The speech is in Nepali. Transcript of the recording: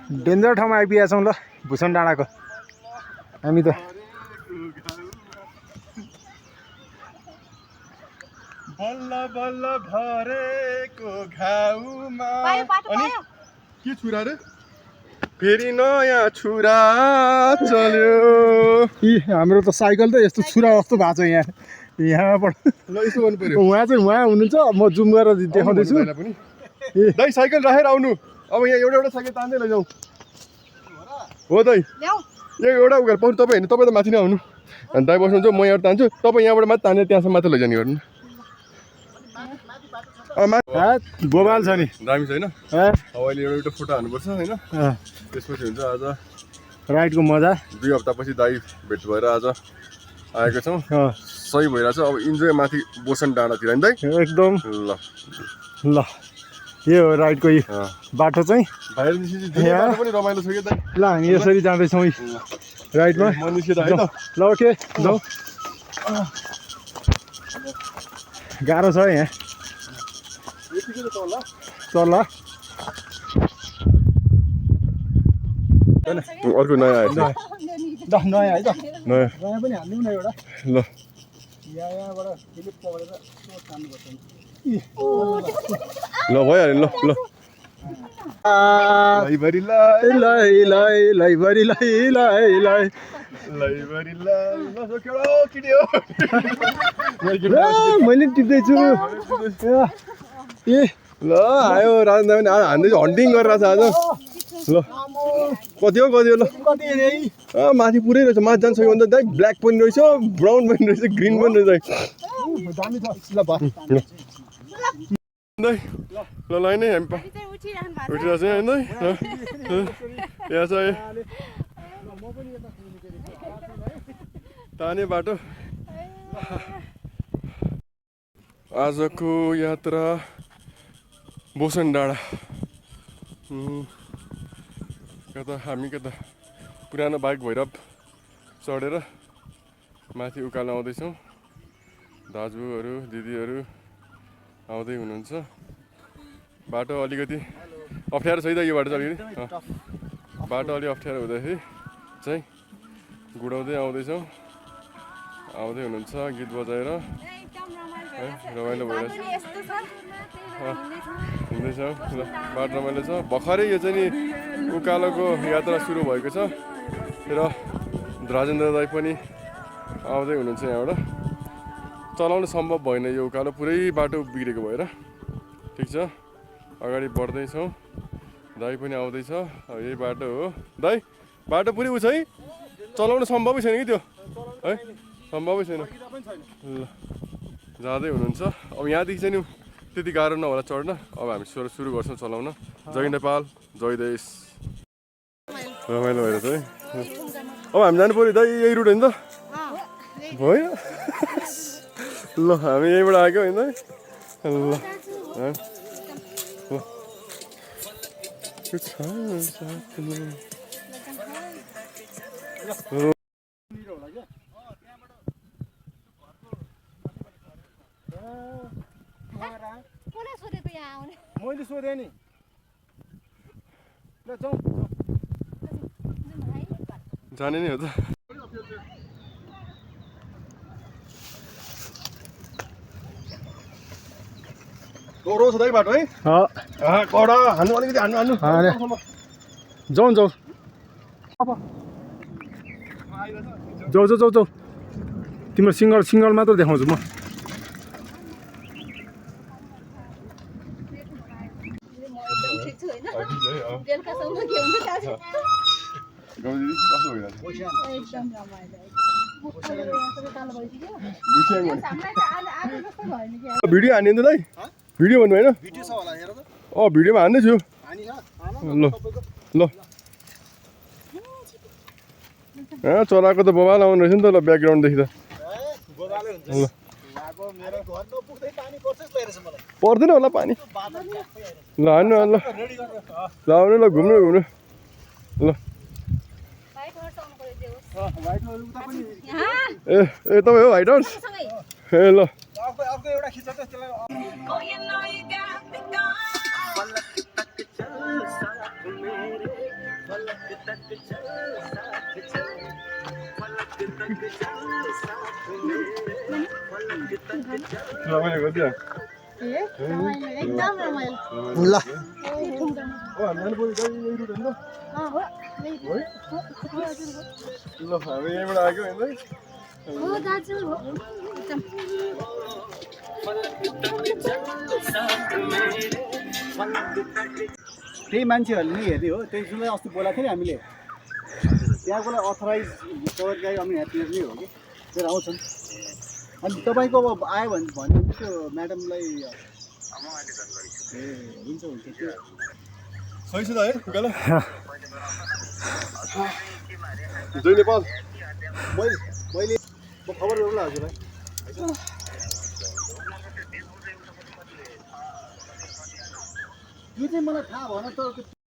डेन्जर ठाउँमा आइपुगेका छौँ ल भुसन डाँडाको हामी त बल्ल बल्ल भरेको घाउमा अनि के छुरा रे फेरि नयाँ छुरा चल्यो इ हाम्रो त साइकल त यस्तो छुरा जस्तो भएको छ यहाँबाट ल यसो गर्नु पर्यो उहाँ चाहिँ उहाँ हुनुहुन्छ म जुम गरेर देखाउँदैछु दाइ साइकल राखेर आउनु अब यहाँ एउटा एउटा साइकल तान्दै लैजाउँ हो दाइ एउटा उयो पाउनु तपाईँ होइन तपाईँ त माथि नै आउनु अनि दाइ बस्नुहुन्छ म यहाँ तान्छु तपाईँ यहाँबाट माथि तानेर त्यहाँसम्म मात्र लैजाने गर्नु बोबाल छ नि दामी छैन अब अहिले एउटा फोटो हाल्नुपर्छ होइन त्यसपछि हुन्छ आज राइडको मजा 2 हप्तापछि दाइ भेट भएर आज आएको छौँ सही भइरहेछ अब इन्जोय माथि बोसन डाँडातिर नि दाइ एकदम ल ल यो हो राइडको बाटो चाहिँ बाहिर निस्किन्छ पनि रमाइलो छ कि दाइ ल हामी यसरी जाँदैछौँ राइडमा म निस्केर है त ल ओके जाउँ गाह्रो छ यहाँ चल अर्को नयाँ आएछ नयाँ है त नयाँ नयाँ पनि हाल्दिउँ न एउटा ल यहाँबाट क्लिप पक्रेर तान्नुपर्छ ल भइहाल्यो ल ल लैभरि लै लै लैभरि लै लै लै लैभरि केटी हो मैले टिप्दैछु ए ल आयो राजन पनि हान्दैछु हन्टिङ गरिरहेछ आज ल कति हो ल माथि पुरै रहेछ माथि जान सक्यो भने त दाइ ब्ल्याक पनि रहेछ ब्राउन पनि रहेछ ग्रिन पनि रहेछ दाइ ल लाइ नै हामी उठिरहेको छ होइन यहाँ छ ताने बाटो आजको यात्रा बोसन डाँडा हामी कता पुरानो बाइक भैरव चढेर माथि उकालो आउँदैछौँ दाजुहरू दिदीहरू आउँदै हुनुहुन्छ बाटो अलिकति अप्ठ्यारो छ है त यो बाटो चाहिँ अलिकति बाटो अलि अप्ठ्यारो हुँदाखेरि चाहिँ गुडाउँदै आउँदैछौँ आउँदै हुनुहुन्छ गीत बजाएर है रमाइलो भइरहेछ हिँड्दैछौँ ल बाटो रमाइलो छ भर्खरै यो चाहिँ नि उकालोको यात्रा सुरु भएको छ र राजेन्द्र दाइ पनि आउँदै हुनुहुन्छ यहाँबाट चलाउन सम्भव भएन यो उकालो पुरै बाटो बिग्रेको भएर ठिक छ अगाडि बढ्दैछौँ दाइ पनि आउँदैछ यही बाटो हो दाइ बाटो पुरै उ छ है चलाउन सम्भवै छैन कि त्यो है सम्भवै छैन ल जाँदै हुनुहुन्छ अब यहाँदेखि चाहिँ नि त्यति गाह्रो नहोला चढ्न अब हामी सुरु गर्छौँ चलाउन जय नेपाल जय देश रमाइलो भएर चाहिँ अब हामी जानु पऱ्यो दाइ यही रुट होइन त होइन ल हामी यहीँबाट आएको होइन ल मैले सोधेँ नि ल जाउँ जाने नै हो त कडो छ दाइ बाटो है कडा हान्नु अलिकति हान्नु जाउँ जाउँ जाउँ तिम्रो सिङ्गल मात्र देखाउँछु म भिडियो हान्ने त दाइ भिडियो भन्नु होइन भिडियोमा हान्दैछु ल ल चलाएको त बबाल आउनु रहेछ नि त ल ब्याकग्राउन्डदेखि त ल पर्दैन होला पानी ल हान्नु ल ल आउनु ल घुम्नु ल ए तपाईँ हो हाइट हाउस ए ल रमाइलो गरिदियो एकदम रमाइलो ल नानी बोली यही रुट होइन ल हामी यहीँबाट आएको होइन हो दाजु हो त्यही मान्छेहरूले नै हेर्ने हो त्यही जुन अस्ति बोलाएको थियो नि हामीले त्यहाँकोलाई अथराइज टुर गाइड अनि ह्याप्पिनेस नै हो कि फेरि आउँछन् अनि तपाईँको अब आयो भने त्यो म्याडमलाई ए हुन्छ हुन्छ त्यो सही छ त है उकालो जय नेपाल मैले म खबर गरौँला हजुरलाई यो चाहिँ मलाई थाहा भएन त